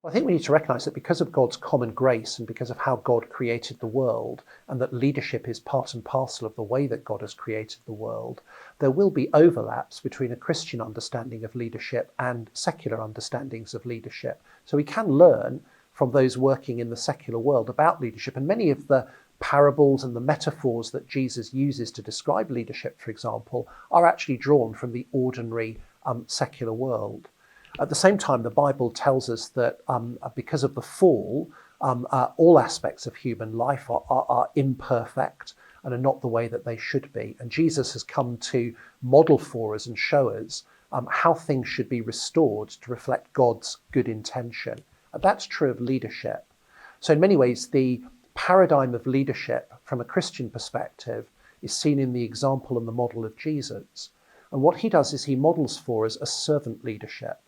I think we need to recognise that because of God's common grace and because of how God created the world, and that leadership is part and parcel of the way that God has created the world, there will be overlaps between a Christian understanding of leadership and secular understandings of leadership. So we can learn from those working in the secular world about leadership, and many of the parables and the metaphors that Jesus uses to describe leadership, for example, are actually drawn from the ordinary secular world. At the same time, the Bible tells us that because of the fall, all aspects of human life are imperfect and are not the way that they should be. And Jesus has come to model for us and show us how things should be restored to reflect God's good intention. And that's true of leadership. So in many ways, the paradigm of leadership from a Christian perspective is seen in the example and the model of Jesus. And what he does is he models for us a servant leadership.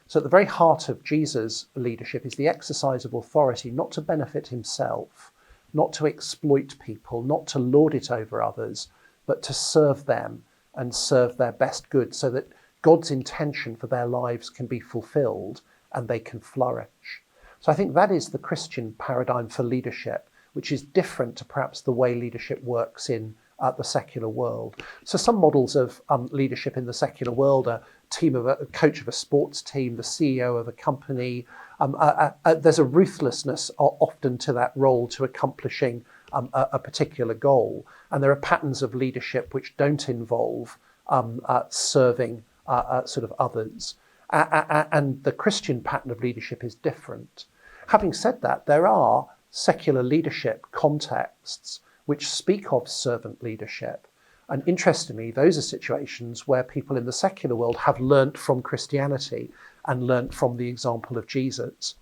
So at the very heart of Jesus' leadership is the exercise of authority, not to benefit himself, not to exploit people, not to lord it over others, but to serve them and serve their best good so that God's intention for their lives can be fulfilled and they can flourish. So I think that is the Christian paradigm for leadership, which is different to perhaps the way leadership works in the secular world. So some models of leadership in the secular world are a coach of a sports team, the CEO of a company. There's a ruthlessness often to that role to accomplishing a particular goal. And there are patterns of leadership which don't involve serving sort of others. And the Christian pattern of leadership is different. Having said that, there are secular leadership contexts which speak of servant leadership. And interestingly, those are situations where people in the secular world have learnt from Christianity and learnt from the example of Jesus.